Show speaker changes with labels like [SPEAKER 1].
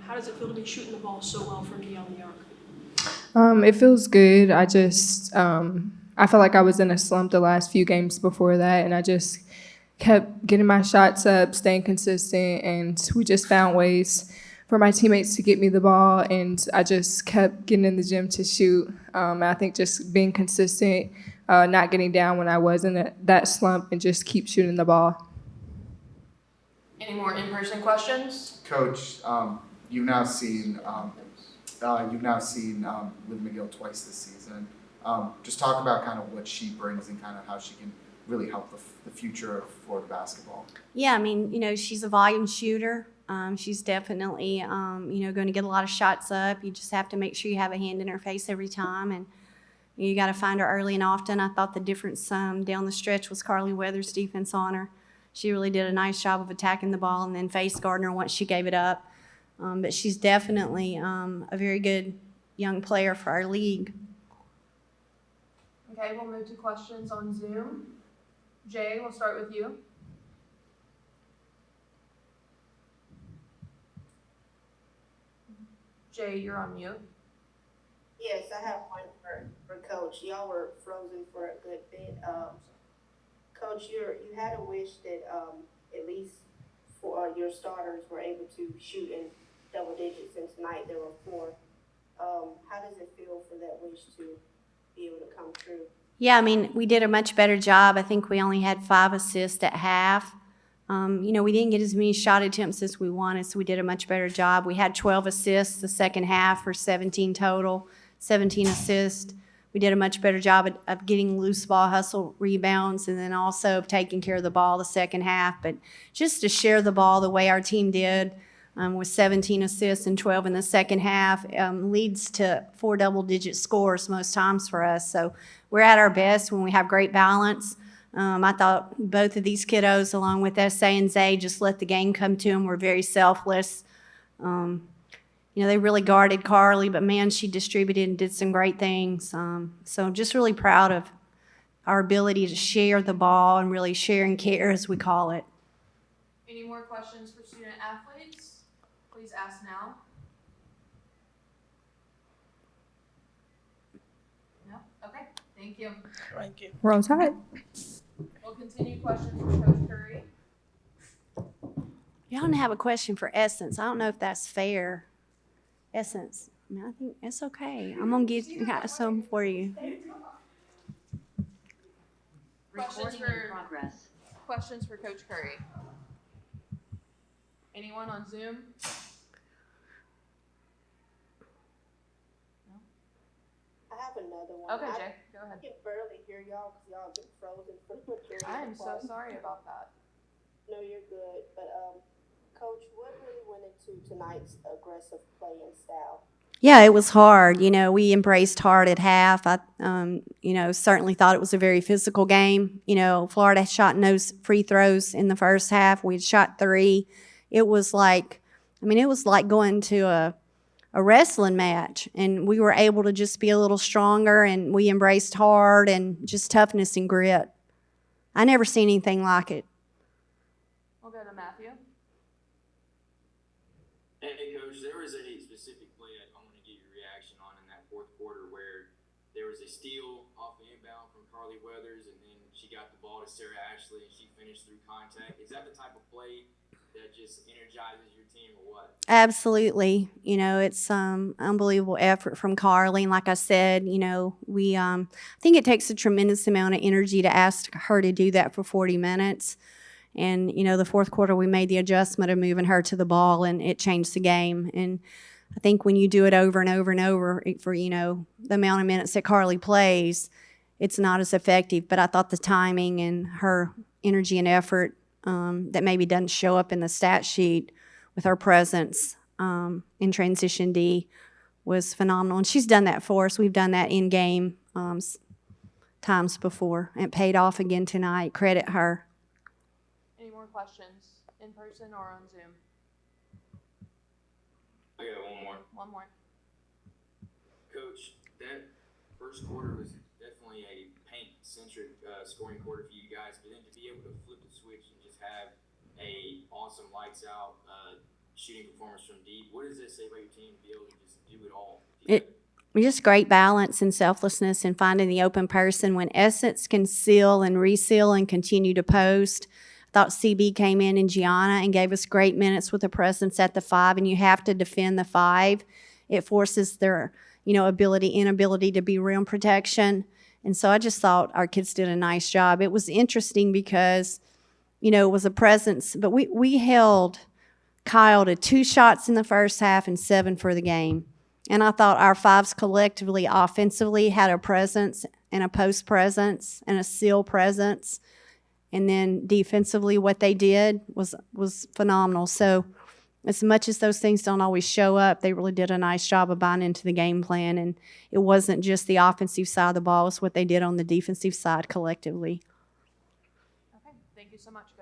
[SPEAKER 1] How does it feel to be shooting the ball so well from beyond the arc?
[SPEAKER 2] It feels good. I felt like I was in a slump the last few games before that, and I just kept getting my shots up, staying consistent, and we just found ways for my teammates to get me the ball, and I just kept getting in the gym to shoot. I think just being consistent, not getting down when I was in that slump, and just keep shooting the ball.
[SPEAKER 1] Any more in-person questions?
[SPEAKER 3] Coach, you've now seen Liv McGill twice this season. Just talk about kind of what she brings and kind of how she can really help the future of Florida basketball.
[SPEAKER 4] Yeah, I mean, she's a volume shooter. She's definitely, going to get a lot of shots up. You just have to make sure you have a hand in her face every time, and you got to find her early and often. I thought the difference down the stretch was Carly Weathers' defense on her. She really did a nice job of attacking the ball and then faced Gardner once she gave it up. But she's definitely a very good young player for our league.
[SPEAKER 1] Okay, we'll move to questions on Zoom. Jay, we'll start with you. Jay, you're on mute.
[SPEAKER 5] Yes, I have one for Coach. Y'all were frozen for a good bit. Coach, you had a wish that at least for your starters were able to shoot in double digits, and tonight there were 4. How does it feel for that wish to be able to come true?
[SPEAKER 4] Yeah, I mean, we did a much better job. I think we only had 5 assists at half. We didn't get as many shot attempts as we wanted, so we did a much better job. We had 12 assists the second half for 17 total, 17 assists. We did a much better job of getting loose ball hustle rebounds and then also of taking care of the ball the second half. But just to share the ball the way our team did with 17 assists and 12 in the second half leads to 4 double-digit scores most times for us. So we're at our best when we have great balance. I thought both of these kiddos, along with SA and Zay, just let the game come to them. We're very selfless. They really guarded Carly, but, man, she distributed and did some great things. So just really proud of our ability to share the ball and really share and care, as we call it.
[SPEAKER 1] Any more questions for student athletes? Please ask now. No? Okay. Thank you.
[SPEAKER 6] Thank you.
[SPEAKER 2] We're on side.
[SPEAKER 1] We'll continue questions for Coach Curry.
[SPEAKER 4] Y'all don't have a question for Essence. I don't know if that's fair. Essence. I mean, I think it's okay. I'm going to get some for you.
[SPEAKER 1] Questions for Coach Curry. Anyone on Zoom? No?
[SPEAKER 5] I have another one.
[SPEAKER 1] Okay, Jay, go ahead.
[SPEAKER 5] I can barely hear y'all because y'all have been frozen for the majority
[SPEAKER 1] I am
[SPEAKER 5] of the
[SPEAKER 1] so
[SPEAKER 5] class.
[SPEAKER 1] sorry about that.
[SPEAKER 5] No, you're good. But, Coach, what really went into tonight's aggressive play and style?
[SPEAKER 4] Yeah, it was hard. We embraced hard at half. I, certainly thought it was a very physical game. Florida shot no free throws in the first half. We shot 3. It was like going to a wrestling match, and we were able to just be a little stronger, and we embraced hard and just toughness and grit. I never seen anything like it.
[SPEAKER 1] We'll go to Matthew.
[SPEAKER 7] Hey, Coach, there was a specific play I want to get your reaction on in that fourth quarter where there was a steal off the inbound from Carly Weathers, and then she got the ball to Sarah Ashley, and she finished through contact. Is that the type of play that just energizes your team, or what?
[SPEAKER 4] Absolutely. It's unbelievable effort from Carly. And like I said, we I think it takes a tremendous amount of energy to ask her to do that for 40 minutes. And, the fourth quarter, we made the adjustment of moving her to the ball, and it changed the game. And I think when you do it over and over and over for, the amount of minutes that Carly plays, it's not as effective. But I thought the timing and her energy and effort that maybe doesn't show up in the stat sheet with her presence in transition D was phenomenal. And she's done that for us. We've done that in game times before. And it paid off again tonight. Credit her.
[SPEAKER 1] Any more questions in person or on Zoom?
[SPEAKER 7] I got one more.
[SPEAKER 1] One more.
[SPEAKER 7] Coach, that first quarter was definitely a paint-centric scoring quarter for you guys, but then to be able to flip the switch and just have a awesome lights-out shooting performance from deep. What does that say about your team to be able to just do it all?
[SPEAKER 4] Just great balance and selflessness and finding the open person. When Essence can seal and reseal and continue to post, I thought CB came in and Gianna and gave us great minutes with a presence at the 5, and you have to defend the 5. It forces their, inability to be rim protection. And so I just thought our kids did a nice job. It was interesting because, it was a presence, but we held Kyle to 2 shots in the first half and 7 for the game. And I thought our 5s collectively, offensively, had a presence and a post presence and a seal presence. And then defensively, what they did was phenomenal. So as much as those things don't always show up, they really did a nice job of buying into the game plan. And it wasn't just the offensive side of the ball, it's what they did on the defensive side collectively.
[SPEAKER 1] Okay, thank you so much.